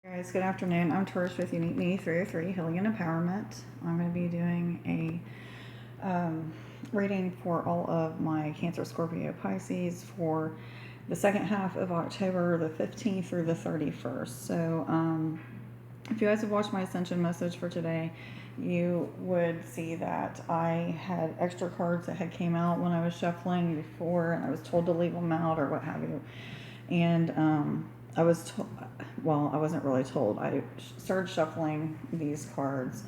Guys, good afternoon. I'm Taurus with Unique Me 303 Healing and Empowerment. I'm going to be doing a reading for all of my Cancer, Scorpio, Pisces for the second half of October, the 15th through the 31st. So if you guys have watched my Ascension message for today, you would see that I had extra cards that had came out when I was shuffling before, and I was told to leave them out or what have you. And I was told, well, I wasn't really told. I started shuffling these cards,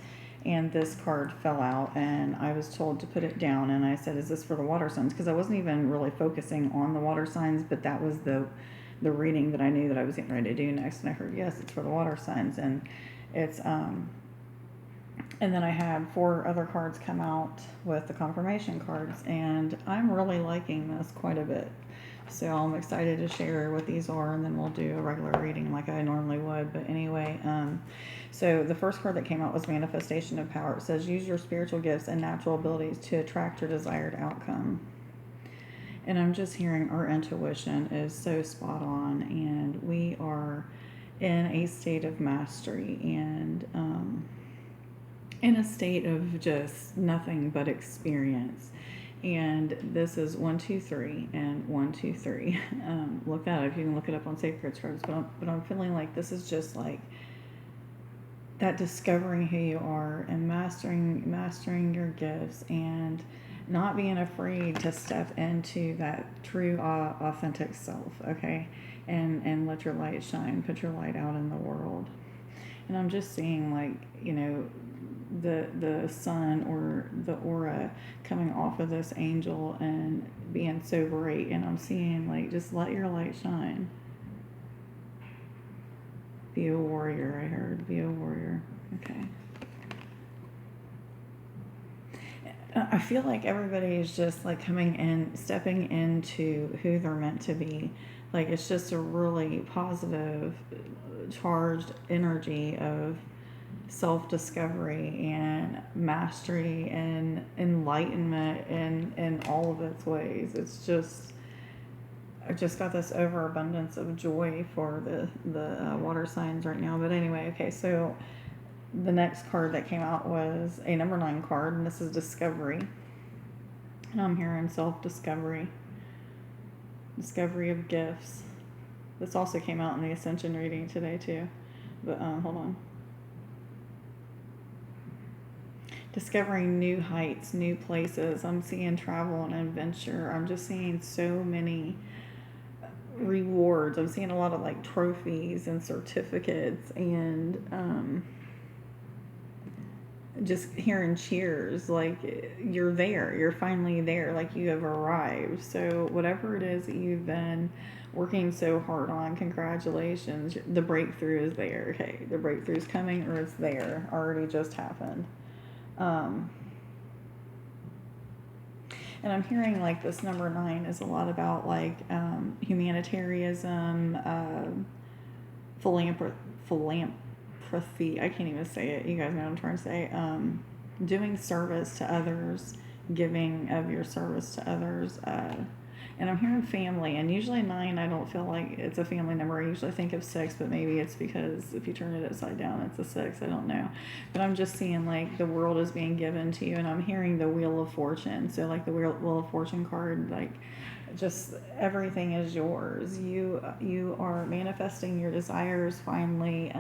and this card fell out, and I was told to put it down. And I said, "Is this for the water signs?" Because I wasn't even really focusing on the water signs, but that was the reading that I knew that I was getting ready to do next. And I heard, yes, it's for the water signs, and it's and then I had 4 other cards come out with the confirmation cards, and I'm really liking this quite a bit. So I'm excited to share what these are, and then we'll do a regular reading like I normally would. But anyway, so the first card that came out was Manifestation of Power. It says, use your spiritual gifts and natural abilities to attract your desired outcome. And I'm just hearing our intuition is so spot on, and we are in a state of mastery and in a state of just nothing but experience. And this is 1, 2, 3 and 1, 2, 3. Look that up. You can look it up on Sacred Cards. But I'm feeling like this is just like that discovering who you are and mastering your gifts and not being afraid to step into that true authentic self, okay? And let your light shine. Put your light out in the world. And I'm just seeing, like, you know, the sun or the aura coming off of this angel and being so bright, and I'm seeing, like, just let your light shine. Be a warrior, I heard. Be a warrior. Okay. I feel like everybody is just like coming in, stepping into who they're meant to be. Like, it's just a really positive, charged energy of self-discovery and mastery and enlightenment in all of its ways. It's just, I just got this overabundance of joy for the water signs right now. But anyway, okay, so the next card that came out was a number 9 card, and this is Discovery. And I'm hearing self-discovery, discovery of gifts. This also came out in the Ascension reading today too. But hold on. Discovering new heights, new places. I'm seeing travel and adventure. I'm just seeing so many rewards. I'm seeing a lot of like trophies and certificates, and just hearing cheers, like you're there, you're finally there, like you have arrived. So whatever it is that you've been working so hard on, congratulations, the breakthrough is there. Okay, the breakthrough is coming, or it's there, already just happened. And I'm hearing like this number 9 is a lot about like humanitarianism, philanthropy. I can't even say it. You guys know what I'm trying to say. Doing service to others, giving of your service to others. And I'm hearing family, and usually 9, I don't feel like it's a family number. I usually think of 6, but maybe it's because if you turn it upside down, it's a 6. I don't know. But I'm just seeing like the world is being given to you, and I'm hearing the Wheel of Fortune. So like the Wheel of Fortune card, like just everything is yours. You are manifesting your desires finally.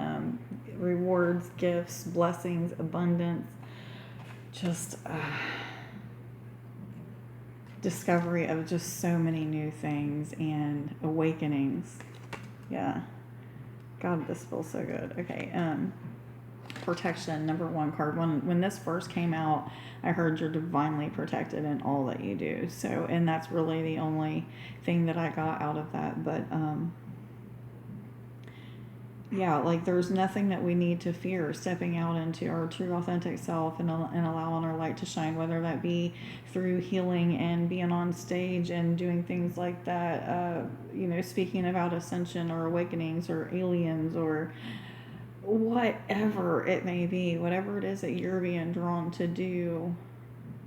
Rewards, gifts, blessings, abundance. Just discovery of just so many new things and awakenings. Yeah. God, this feels so good. Okay. Protection, number 1 card. When this first came out, I heard you're divinely protected in all that you do. So, and that's really the only thing that I got out of that. But yeah, like there's nothing that we need to fear stepping out into our true authentic self and allowing our light to shine, whether that be through healing and being on stage and doing things like that, you know, speaking about ascension or awakenings or aliens or whatever it may be, whatever it is that you're being drawn to do,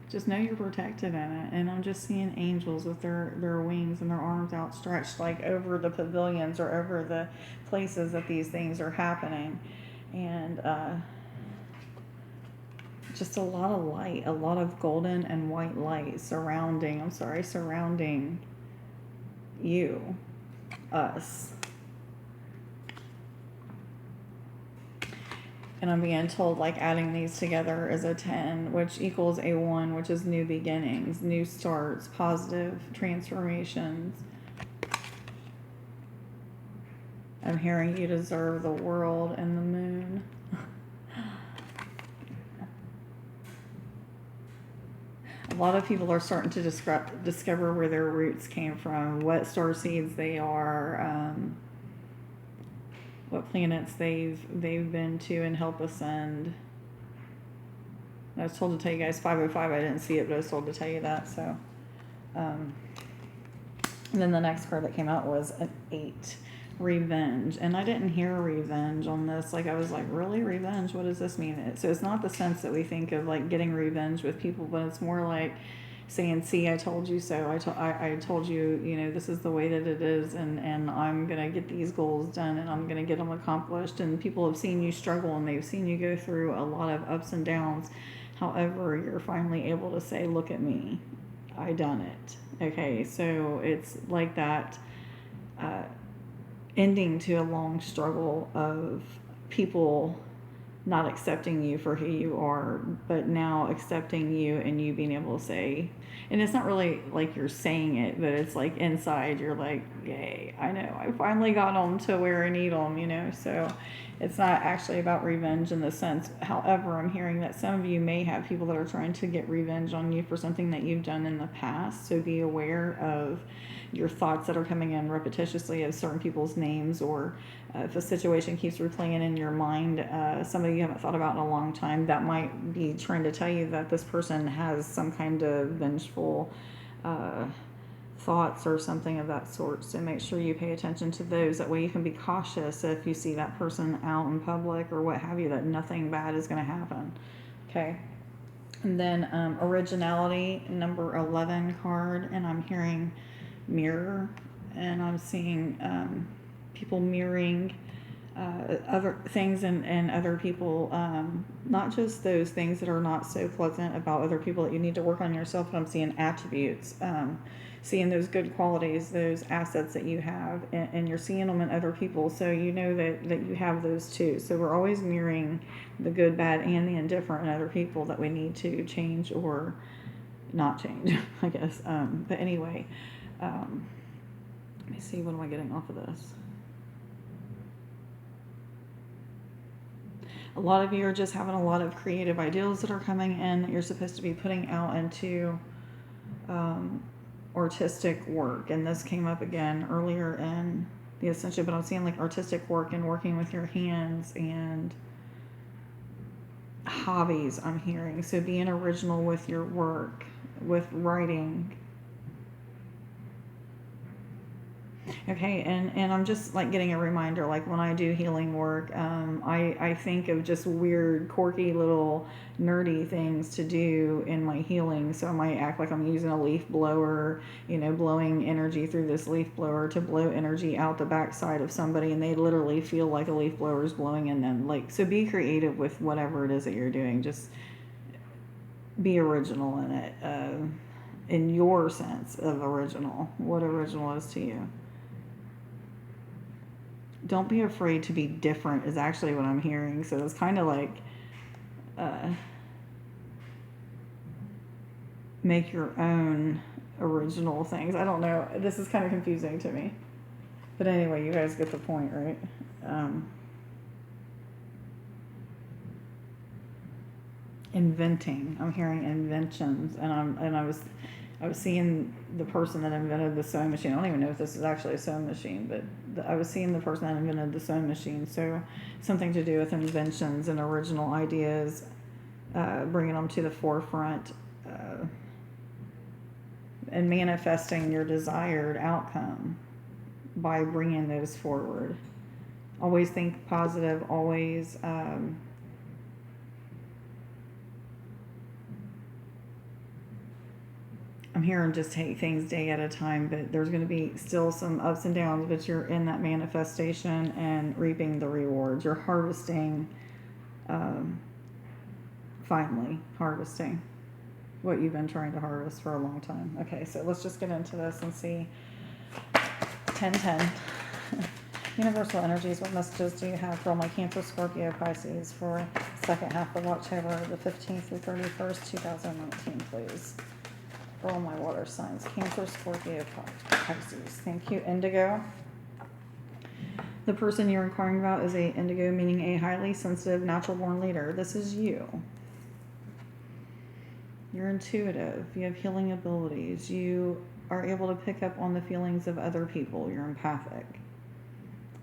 Just know you're protected in it. And I'm just seeing angels with their wings and their arms outstretched, like over the pavilions or over the places that these things are happening. And just a lot of light, a lot of golden and white light surrounding you, us. And I'm being told, like, adding these together is a 10, which equals a 1, which is new beginnings, new starts, positive transformations. I'm hearing you deserve the world and the moon. A lot of people are starting to discover where their roots came from, what star seeds they are, what planets they've been to and help ascend. I was told to tell you guys 505. I didn't see it, but I was told to tell you that. So, and then the next card that came out was an 8, revenge. And I didn't hear revenge on this. Like, I was like, really, revenge? What does this mean? So it's not the sense that we think of, like, getting revenge with people, but it's more like saying, see, I told you so. I told you, you know, this is the way that it is, and I'm going to get these goals done, and I'm going to get them accomplished. And people have seen you struggle, and they've seen you go through a lot of ups and downs. However, you're finally able to say, look at me. I done it. Okay, so it's like that ending to a long struggle of people not accepting you for who you are, but now accepting you and you being able to say, and it's not really like you're saying it, but it's like inside you're like, yay, I know, I finally got them to where I need them, you know. So it's not actually about revenge in the sense. However, I'm hearing that some of you may have people that are trying to get revenge on you for something that you've done in the past. So be aware of your thoughts that are coming in repetitiously of certain people's names, or if a situation keeps replaying in your mind, somebody you haven't thought about in a long time, that might be trying to tell you that this person has some kind of vengeful thoughts or something of that sort. So make sure you pay attention to those. That way you can be cautious if you see that person out in public or what have you, that nothing bad is going to happen. Okay. And then originality, number 11 card, and I'm hearing mirror, and I'm seeing people mirroring other things and other people, not just those things that are not so pleasant about other people that you need to work on yourself, but I'm seeing attributes, seeing those good qualities, those assets that you have, and you're seeing them in other people, so you know that you have those too. So we're always mirroring the good, bad, and the indifferent in other people that we need to change or not change, I guess. But anyway, let me see, what am I getting off of this? A lot of you are just having a lot of creative ideas that are coming in that you're supposed to be putting out into artistic work. And this came up again earlier in the Ascension, but I'm seeing like artistic work and working with your hands and hobbies, I'm hearing. So being original with your work, with writing. Okay, and I'm just like getting a reminder, like when I do healing work, I think of just weird, quirky little nerdy things to do in my healing. So I might act like I'm using a leaf blower, you know, blowing energy through this leaf blower to blow energy out the backside of somebody, and they literally feel like a leaf blower is blowing in them. Like, so be creative with whatever it is that you're doing. Just be original in it, in your sense of original, what original is to you. Don't be afraid to be different is actually what I'm hearing. So it's kind of like make your own original things. I don't know. This is kind of confusing to me. But anyway, you guys get the point, right? Inventing. I'm hearing inventions, and I was seeing the person that invented the sewing machine. I don't even know if this is actually a sewing machine, but I was seeing the person that invented the sewing machine. So something to do with inventions and original ideas, bringing them to the forefront, and manifesting your desired outcome by bringing those forward. Always think positive, always I'm hearing just take things day at a time, but there's going to be still some ups and downs, but you're in that manifestation and reaping the rewards. You're harvesting, finally harvesting what you've been trying to harvest for a long time. Okay, so let's just get into this and see. 1010. Universal energies, what messages do you have for all my Cancer, Scorpio, Pisces for second half of October, the 15th through 31st, 2019, please? For all my water signs, Cancer, Scorpio, Pisces. Thank you, Indigo. The person you're inquiring about is a Indigo, meaning a highly sensitive, natural-born leader. This is you. You're intuitive. You have healing abilities. You are able to pick up on the feelings of other people. You're empathic.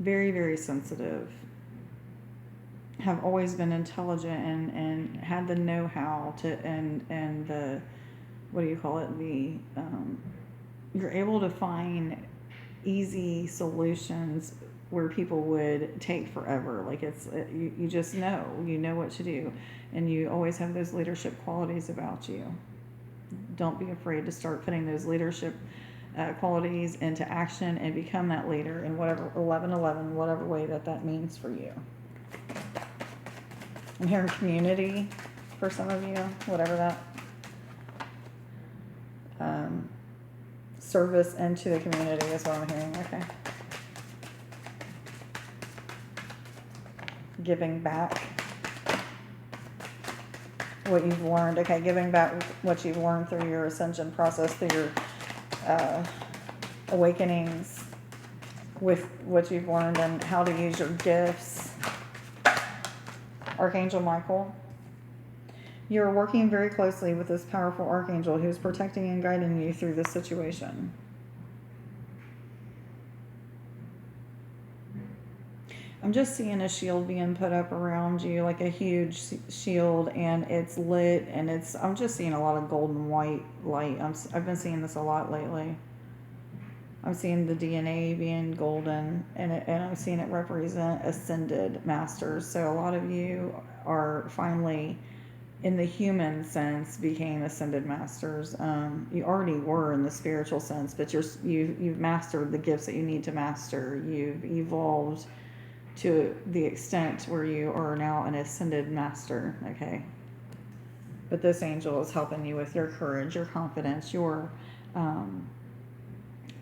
Very, very sensitive. Have always been intelligent and had the know-how to and the, what do you call it? The you're able to find easy solutions where people would take forever. Like you just know, you know what to do, and you always have those leadership qualities about you. Don't be afraid to start putting those leadership qualities into action and become that leader in whatever 1111, whatever way that means for you. I'm hearing community for some of you, whatever that. Service into the community is what I'm hearing. Okay. Giving back what you've learned. Okay, giving back what you've learned through your ascension process, through your awakenings, with what you've learned and how to use your gifts. Archangel Michael, you're working very closely with this powerful archangel who's protecting and guiding you through this situation. I'm just seeing a shield being put up around you, like a huge shield, and it's lit, and I'm just seeing a lot of golden white light. I've been seeing this a lot lately. I'm seeing the DNA being golden, and I'm seeing it represent ascended masters. So a lot of you are finally, in the human sense, became ascended masters. You already were in the spiritual sense, but you've mastered the gifts that you need to master. You've evolved to the extent where you are now an ascended master, okay? But this angel is helping you with your courage, your confidence, your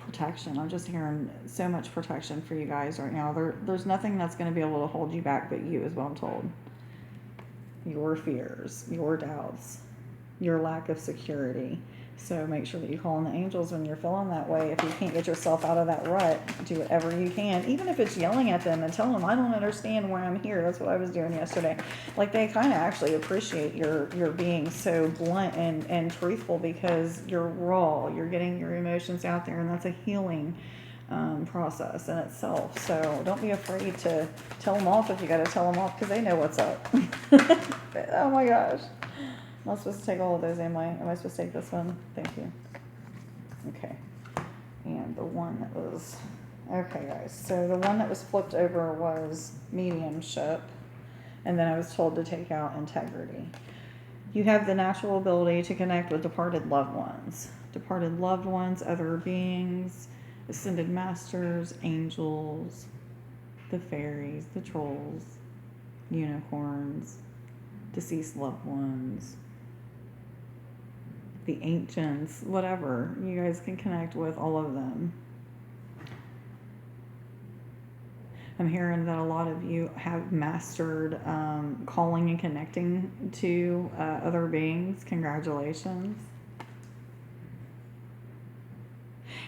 protection. I'm just hearing so much protection for you guys right now. There's nothing that's going to be able to hold you back but you, is what I'm told. Your fears, your doubts, your lack of security. So make sure that you call on the angels when you're feeling that way. If you can't get yourself out of that rut, do whatever you can. Even if it's yelling at them and telling them, I don't understand why I'm here. That's what I was doing yesterday. Like, they kind of actually appreciate your being so blunt and truthful, because you're raw. You're getting your emotions out there, and that's a healing process in itself. So don't be afraid to tell them off if you got to tell them off, because they know what's up. Oh my gosh. Am I supposed to take all of those? Am I supposed to take this one? Thank you. Okay. And the one that was... Okay, guys. So the one that was flipped over was mediumship. And then I was told to take out integrity. You have the natural ability to connect with departed loved ones. Departed loved ones, other beings, ascended masters, angels, the fairies, the trolls, unicorns, deceased loved ones, the ancients, whatever. You guys can connect with all of them. I'm hearing that a lot of you have mastered calling and connecting to other beings. Congratulations.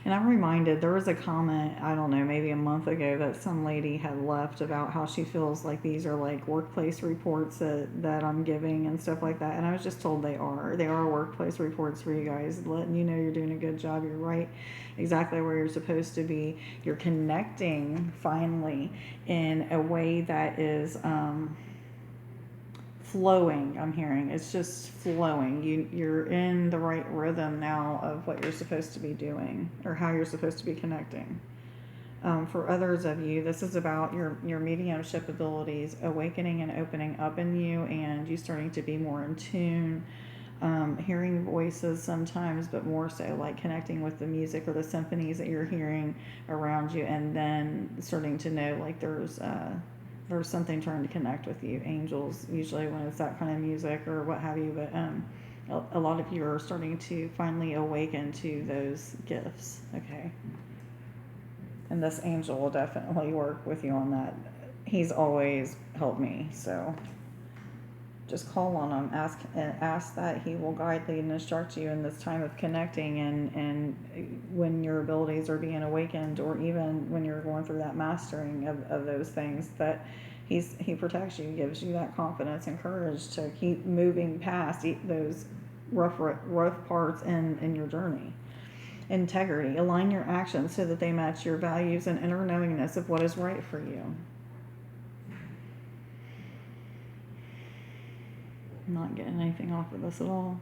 And I'm reminded, there was a comment, I don't know, maybe a month ago, that some lady had left about how she feels like these are like workplace reports that I'm giving and stuff like that. And I was just told they are. They are workplace reports for you guys, letting you know you're doing a good job. You're right exactly where you're supposed to be. You're connecting finally in a way that is flowing. I'm hearing it's just flowing. You're in the right rhythm now of what you're supposed to be doing, or how you're supposed to be connecting. For others of you, this is about your mediumship abilities awakening and opening up in you, and you starting to be more in tune hearing voices sometimes, but more so like connecting with the music or the symphonies that you're hearing around you, and then starting to know like there's something trying to connect with you. Angels, usually when it's that kind of music or what have you, but a lot of you are starting to finally awaken to those gifts, okay? And this angel will definitely work with you on that. He's always helped me, so just call on him, ask that he will guide, lead, and instruct you in this time of connecting, and when your abilities are being awakened, or even when you're going through that mastering of those things, that he protects you, gives you that confidence and courage to keep moving past those rough parts in your journey. Integrity. Align your actions so that they match your values and inner knowingness of what is right for you. I'm not getting anything off of this at all.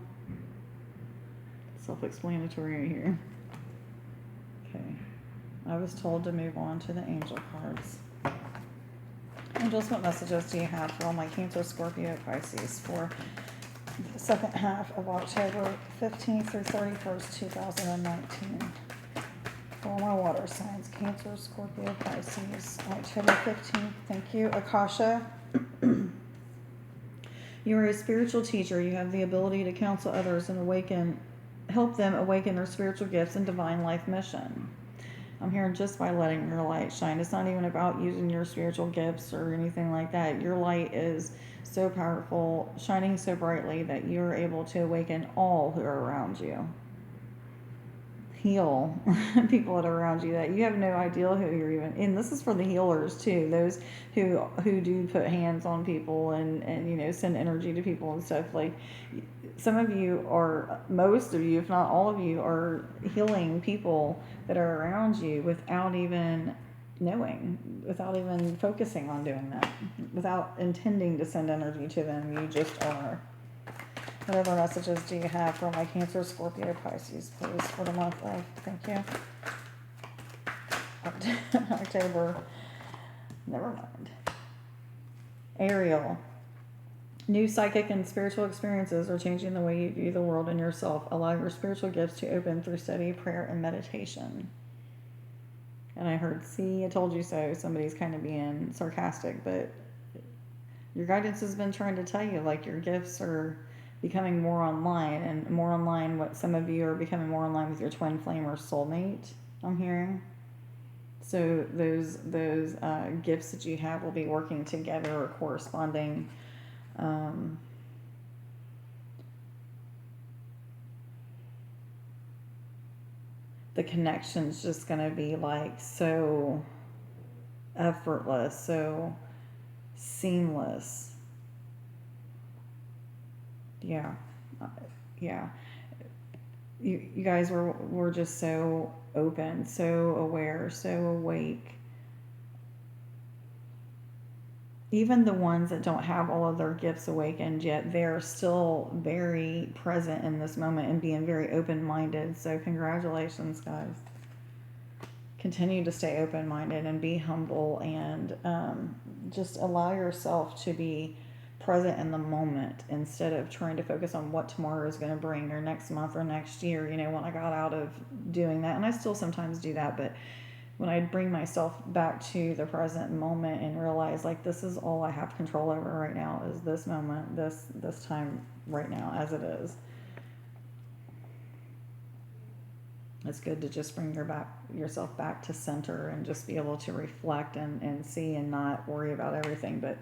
Self-explanatory here. Okay. I was told to move on to the angel cards. Angels, what messages do you have for all my Cancer, Scorpio, Pisces for the second half of October 15th through 31st, 2019? For all my water signs, Cancer, Scorpio, Pisces, October 15th. Thank you. Akasha. You are a spiritual teacher. You have the ability to counsel others and help them awaken their spiritual gifts and divine life mission. I'm here just by letting your light shine. It's not even about using your spiritual gifts or anything like that. Your light is so powerful, shining so brightly that you're able to awaken all who are around you. Heal people that are around you that you have no idea who you're even. And this is for the healers too. Those who do put hands on people and send energy to people and stuff. Like some of you are, most of you, if not all of you, are healing people that are around you without even knowing, without even focusing on doing that, without intending to send energy to them. You just are. What other messages do you have for my Cancer, Scorpio, Pisces, please, for the month of? Thank you. October. Never mind. Ariel. New psychic and spiritual experiences are changing the way you view the world and yourself. Allow your spiritual gifts to open through study, prayer, and meditation. And I heard, see, I told you so. Somebody's kind of being sarcastic, but your guidance has been trying to tell you, like, your gifts are becoming more online, and more online. What some of you are becoming more online with your twin flame or soulmate, I'm hearing. So those gifts that you have will be working together or corresponding. The connection's just going to be like so effortless, so seamless. Yeah. You guys were just so open, so aware, so awake. Even the ones that don't have all of their gifts awakened yet, they're still very present in this moment and being very open-minded. So congratulations, guys. Continue to stay open-minded and be humble, and just allow yourself to be present in the moment instead of trying to focus on what tomorrow is going to bring, or next month or next year. When I got out of doing that, and I still sometimes do that, but when I bring myself back to the present moment and realize, like, this is all I have control over right now, is this moment, this time right now as it is. It's good to just bring yourself back to center and just be able to reflect and see and not worry about everything. But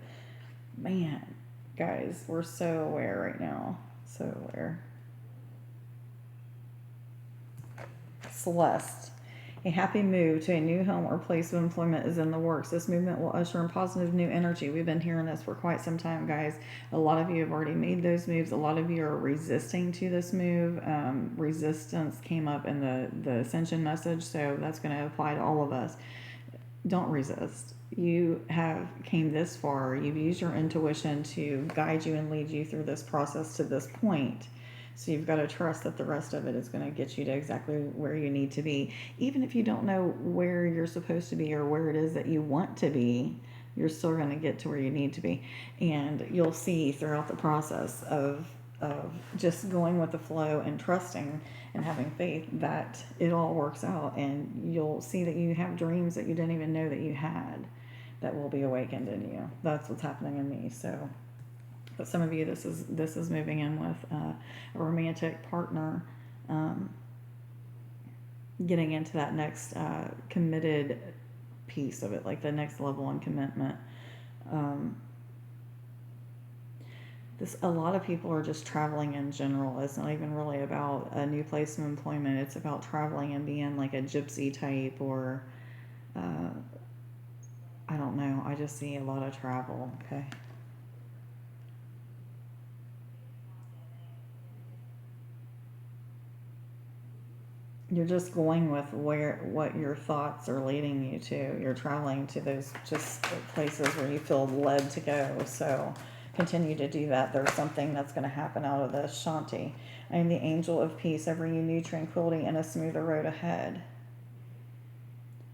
man, guys, we're so aware right now. So aware. Celeste. A happy move to a new home or place of employment is in the works. This movement will usher in positive new energy. We've been hearing this for quite some time, guys. A lot of you have already made those moves. A lot of you are resisting to this move. Resistance came up in the Ascension message, so that's going to apply to all of us. Don't resist. You have came this far. You've used your intuition to guide you and lead you through this process to this point. So you've got to trust that the rest of it is going to get you to exactly where you need to be. Even if you don't know where you're supposed to be or where it is that you want to be, you're still going to get to where you need to be. And you'll see throughout the process of of just going with the flow and trusting and having faith that it all works out, and you'll see that you have dreams that you didn't even know that you had that will be awakened in you. That's what's happening in me. So, but some of you, this is moving in with a romantic partner, getting into that next committed piece of it, like the next level in commitment. A lot of people are just traveling in general. It's not even really about a new place of employment. It's about traveling and being like a gypsy type, or I don't know. I just see a lot of travel. Okay. You're just going with what your thoughts are leading you to. You're traveling to those just places where you feel led to go. So continue to do that. There's something that's going to happen out of this. Shanti. I am the angel of peace. I bring you new tranquility and a smoother road ahead.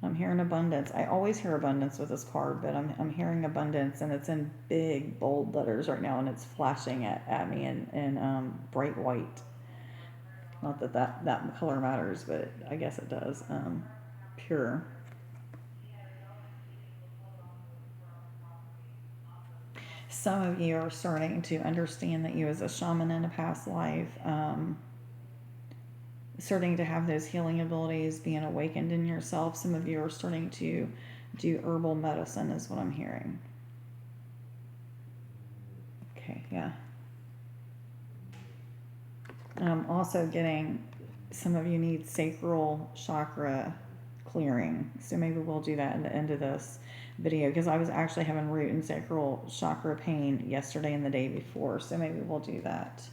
I'm hearing abundance. I always hear abundance with this card, but I'm hearing abundance, and it's in big, bold letters right now, and it's flashing at me in bright white. Not that color matters, but I guess it does. Pure. Some of you are starting to understand that you as a shaman in a past life, starting to have those healing abilities, being awakened in yourself. Some of you are starting to do herbal medicine is what I'm hearing. Okay, yeah. And I'm also getting, some of you need sacral chakra clearing. So maybe we'll do that in the end of this video, because I was actually having root and sacral chakra pain yesterday and the day before. So maybe we'll do that.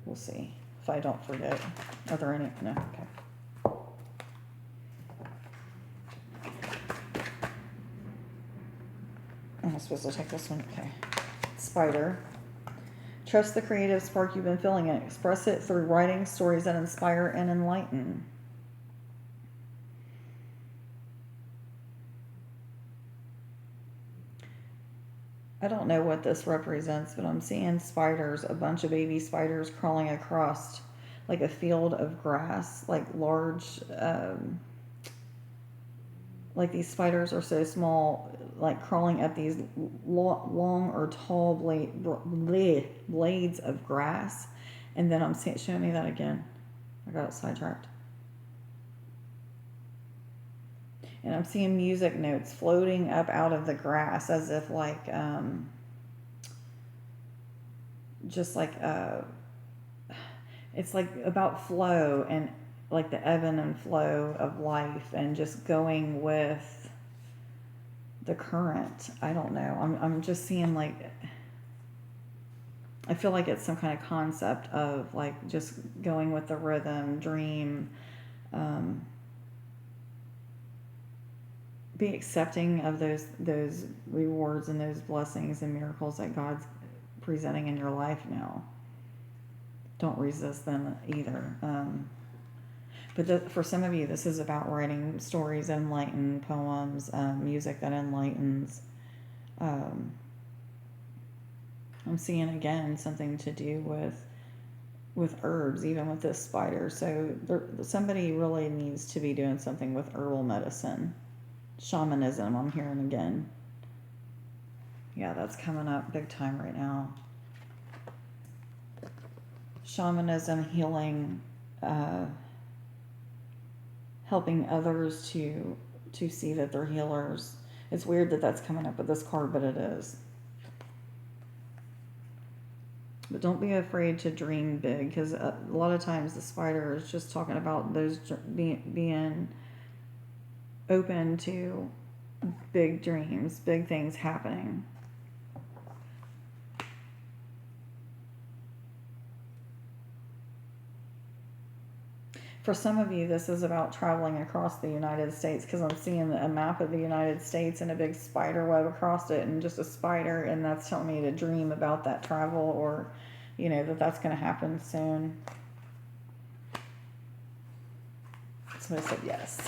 We'll see if I don't forget. Are there any? No, okay. I'm supposed to take this one. Okay. Spider. Trust the creative spark you've been feeling and express it through writing stories that inspire and enlighten. I don't know what this represents, but I'm seeing spiders, a bunch of baby spiders crawling across like a field of grass, like large, like these spiders are so small, like crawling up these long or tall blades of grass. And then I'm seeing, show me that again. I got it sidetracked. And I'm seeing music notes floating up out of the grass as if like, just like, it's like about flow and like the ebb and flow of life and just going with the current. I don't know. I'm just seeing like, I feel like it's some kind of concept of like just going with the rhythm, dream, be accepting of those rewards and those blessings and miracles that God's presenting in your life now. Don't resist them either. But for some of you, this is about writing stories that enlighten, poems, music that enlightens. I'm seeing again something to do with herbs, even with this spider. So somebody really needs to be doing something with herbal medicine. Shamanism, I'm hearing again. Yeah, that's coming up big time right now. Shamanism, healing, helping others to see that they're healers. It's weird that that's coming up with this card, but it is. But don't be afraid to dream big, because a lot of times the spider is just talking about those being open to big dreams, big things happening. For some of you, this is about traveling across the United States, because I'm seeing a map of the United States and a big spider web across it and just a spider, and that's telling me to dream about that travel, or, you know, that's going to happen soon. Somebody said yes.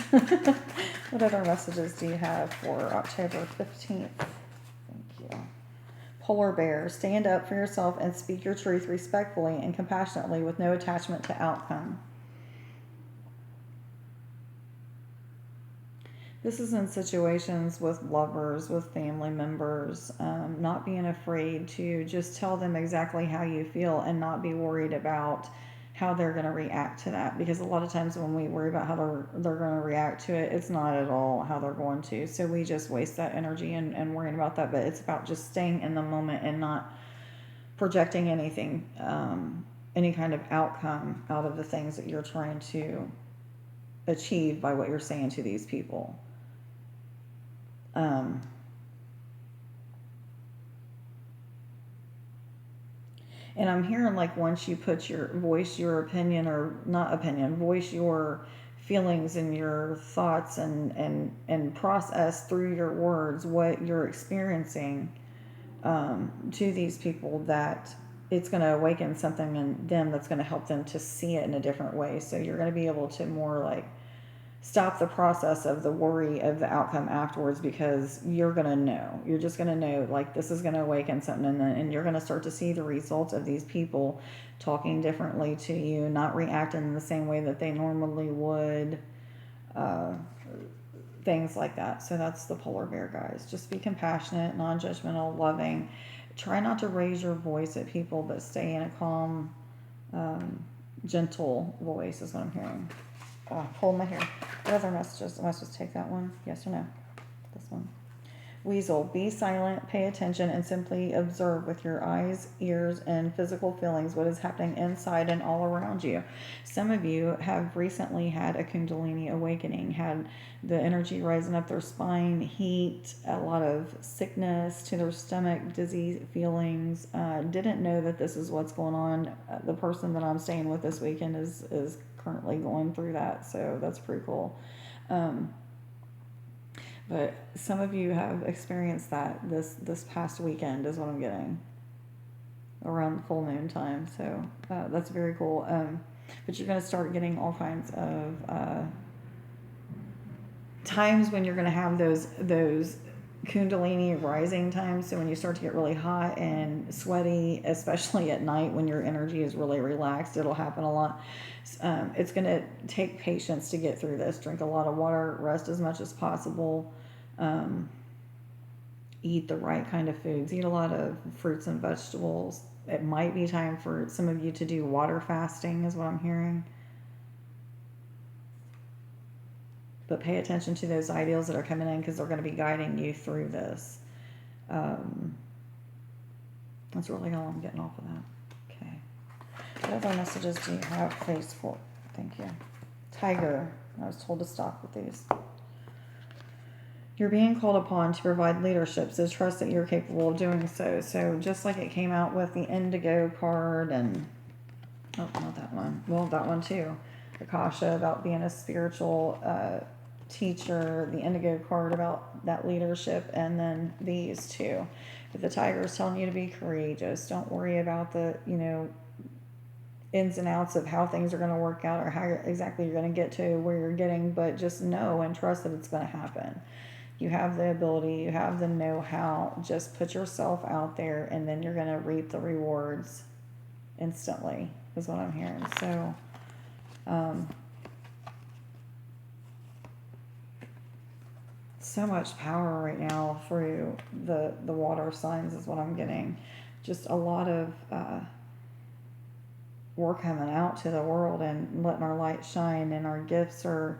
What other messages do you have for October 15th? Thank you. Polar bear, stand up for yourself and speak your truth respectfully and compassionately with no attachment to outcome. This is in situations with lovers, with family members, not being afraid to just tell them exactly how you feel and not be worried about how they're going to react to that. Because a lot of times when we worry about how they're going to react to it, it's not at all how they're going to. So we just waste that energy and worrying about that. But it's about just staying in the moment and not projecting anything, any kind of outcome out of the things that you're trying to achieve by what you're saying to these people. And I'm hearing like once you put voice your opinion, or not opinion, voice your feelings and your thoughts and process through your words what you're experiencing to these people, that it's going to awaken something in them that's going to help them to see it in a different way. So you're going to be able to more like stop the process of the worry of the outcome afterwards, because you're going to know. You're just going to know, like, this is going to awaken something, and you're going to start to see the results of these people talking differently to you, not reacting in the same way that they normally would, things like that. So that's the polar bear, guys. Just be compassionate, non-judgmental, loving. Try not to raise your voice at people, but stay in a calm, gentle voice is what I'm hearing. Pull my hair. What other messages? Am I supposed to take that one? Yes or no? This one. Weasel, be silent, pay attention, and simply observe with your eyes, ears, and physical feelings what is happening inside and all around you. Some of you have recently had a Kundalini awakening, had the energy rising up their spine, heat, a lot of sickness to their stomach, dizzy feelings. Didn't know that this is what's going on. The person that I'm staying with this weekend is currently going through that, so that's pretty cool. But some of you have experienced that this past weekend is what I'm getting, around the full moon time. So that's very cool. But you're going to start getting all kinds of times when you're going to have those Kundalini rising times. So when you start to get really hot and sweaty, especially at night when your energy is really relaxed, it'll happen a lot. It's going to take patience to get through this. Drink a lot of water, rest as much as possible, eat the right kind of foods, eat a lot of fruits and vegetables. It might be time for some of you to do water fasting is what I'm hearing. But pay attention to those ideals that are coming in, because they're going to be guiding you through this. That's really all I'm getting off of that. Okay. What other messages do you have, please? For? Thank you. Tiger. I was told to stop with these. You're being called upon to provide leadership, so trust that you're capable of doing so. So just like it came out with the Indigo card and, oh, not that one. Well, that one too. Akasha about being a spiritual teacher, the Indigo card about that leadership, and then these two. But the Tiger is telling you to be courageous. Don't worry about the, ins and outs of how things are going to work out or how exactly you're going to get to where you're getting, but just know and trust that it's going to happen. You have the ability, you have the know-how. Just put yourself out there, and then you're going to reap the rewards instantly, is what I'm hearing. So, so much power right now through the water signs is what I'm getting. Just a lot of we're coming out to the world and letting our light shine, and our gifts are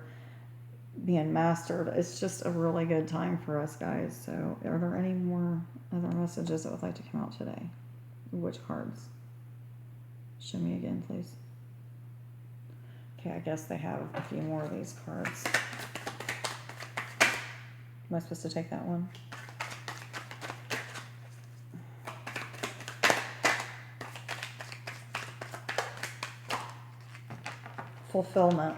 being mastered. It's just a really good time for us, guys. So are there any more other messages that would like to come out today? Which cards? Show me again, please. Okay, I guess they have a few more of these cards. Am I supposed to take that one? Fulfillment.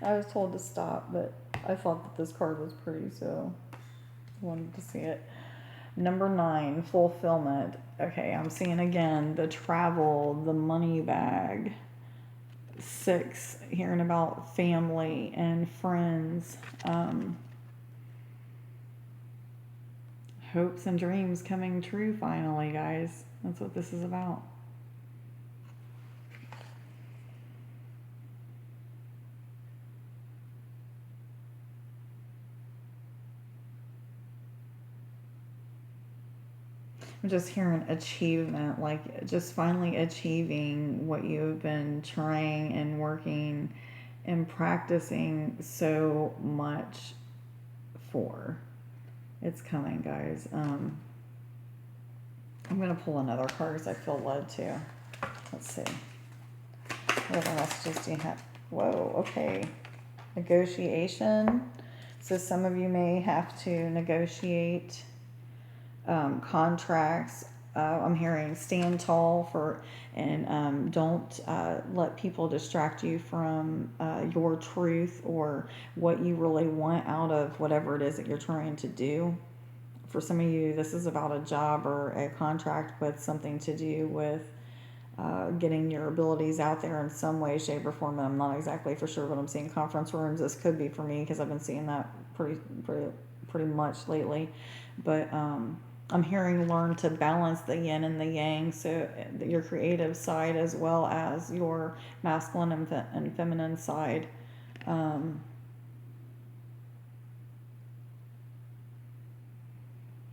I was told to stop, but I thought that this card was pretty, so I wanted to see it. Number 9, fulfillment. Okay, I'm seeing again the travel, the money bag. 6, hearing about family and friends. hopes and dreams coming true finally, guys. That's what this is about. I'm just hearing achievement, like just finally achieving what you've been trying and working and practicing so much for. It's coming, guys. I'm going to pull another card because I feel led to. Let's see. What messages do you have? Whoa, okay. Negotiation. So some of you may have to negotiate contracts. I'm hearing stand tall for, and don't let people distract you from your truth or what you really want out of whatever it is that you're trying to do. For some of you, this is about a job or a contract with something to do with getting your abilities out there in some way, shape, or form. And I'm not exactly for sure, but I'm seeing conference rooms. This could be for me because I've been seeing that pretty much lately. But I'm hearing learn to balance the yin and the yang, so your creative side as well as your masculine and feminine side.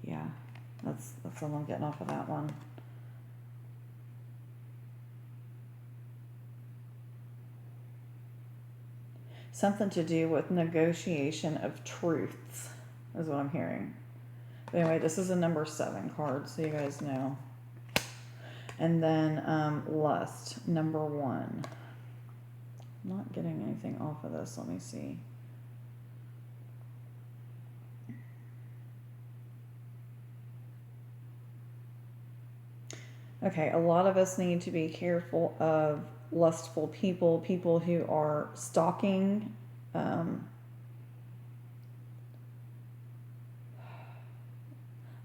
Yeah, that's what I'm getting off of that one. Something to do with negotiation of truths is what I'm hearing. But anyway, this is a number 7 card, so you guys know. And then lust, number 1. I'm not getting anything off of this. Let me see. Okay, a lot of us need to be careful of lustful people, people who are stalking.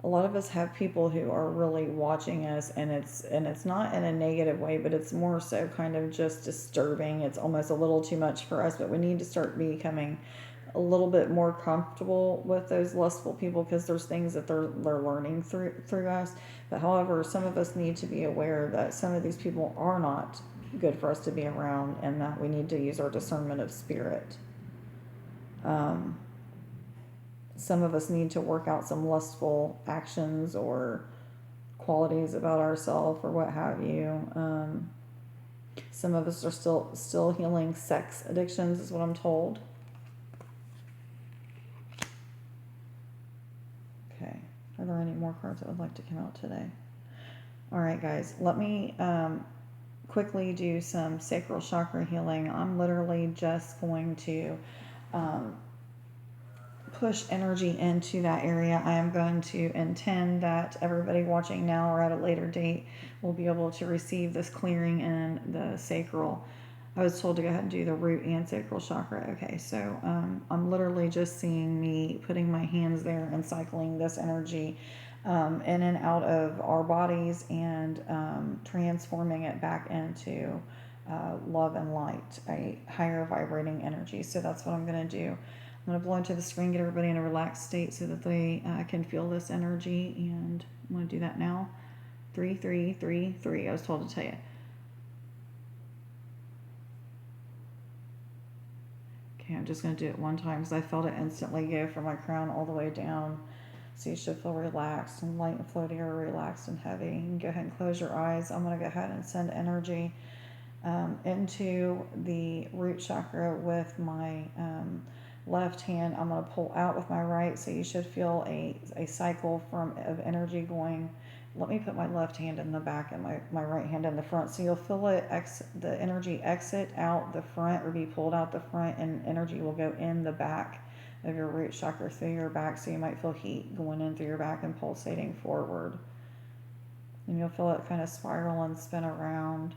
A lot of us have people who are really watching us, and it's not in a negative way, but it's more so kind of just disturbing. It's almost a little too much for us, but we need to start becoming a little bit more comfortable with those lustful people because there's things that they're learning through us. But however, some of us need to be aware that some of these people are not good for us to be around, and that we need to use our discernment of spirit. Some of us need to work out some lustful actions or qualities about ourselves or what have you. Some of us are still healing sex addictions is what I'm told. Okay. Are there any more cards that would like to come out today? All right, guys. Let me quickly do some sacral chakra healing. I'm literally just going to push energy into that area. I am going to intend that everybody watching now or at a later date will be able to receive this clearing in the sacral. I was told to go ahead and do the root and sacral chakra. Okay, so I'm literally just seeing me putting my hands there and cycling this energy in and out of our bodies and transforming it back into love and light, a higher vibrating energy. So that's what I'm going to do. I'm going to blow into the screen, get everybody in a relaxed state so that they can feel this energy. And I'm going to do that now. 3, 3, 3, 3. I was told to tell you. Okay, I'm just going to do it one time because I felt it instantly go from my crown all the way down. So you should feel relaxed and light and floaty or relaxed and heavy. You can go ahead and close your eyes. I'm going to go ahead and send energy into the root chakra with my left hand. I'm going to pull out with my right, so you should feel a cycle of energy going. Let me put my left hand in the back and my right hand in the front, so you'll feel it the energy exit out the front or be pulled out the front, and energy will go in the back of your root chakra through your back, so you might feel heat going in through your back and pulsating forward, and you'll feel it kind of spiral and spin around.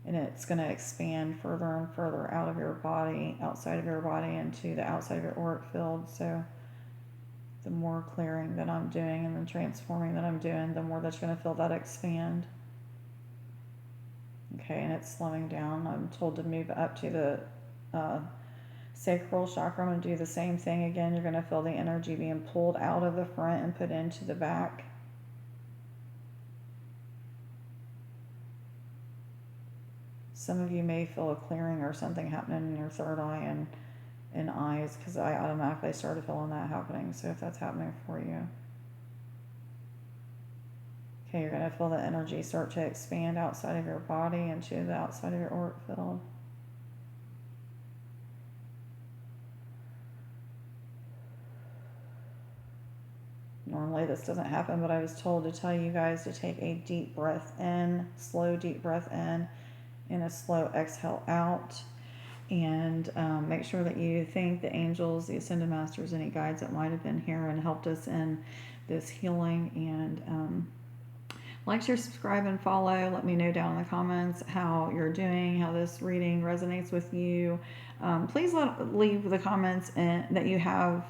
And it's going to expand further and further out of your body, outside of your body, into the outside of your auric field. So the more clearing that I'm doing and the transforming that I'm doing, the more that you're going to feel that expand. Okay, and it's slowing down. I'm told to move up to the Sacral chakra, I'm going to do the same thing again. You're going to feel the energy being pulled out of the front and put into the back. Some of you may feel a clearing or something happening in your third eye and eyes, because I automatically started feeling that happening. So if that's happening for you. Okay, you're going to feel the energy start to expand outside of your body into the outside of your auric field. Normally this doesn't happen, but I was told to tell you guys to take a deep breath in, slow deep breath in, and a slow exhale out. And make sure that you thank the angels, the ascended masters, any guides that might have been here and helped us in this healing. And like, share, subscribe, and follow. Let me know down in the comments how you're doing, how this reading resonates with you. Please leave the comments that you have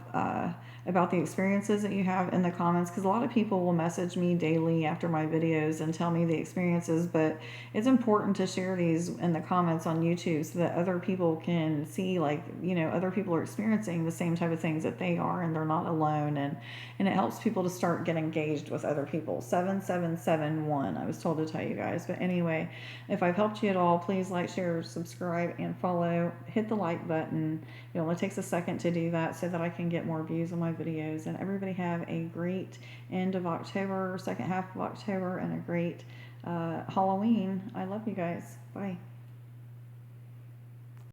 about the experiences that you have in the comments, because a lot of people will message me daily after my videos and tell me the experiences, but it's important to share these in the comments on YouTube so that other people can see, like, you know, other people are experiencing the same type of things that they are, and they're not alone, and it helps people to start getting engaged with other people. 7771, I was told to tell you guys. But anyway, if I've helped you at all, please like, share, subscribe, and follow. Hit the like button. It only takes a second to do that so that I can get more views on my videos. And everybody have a great end of October, second half of October, and a great Halloween. I love you guys. Bye.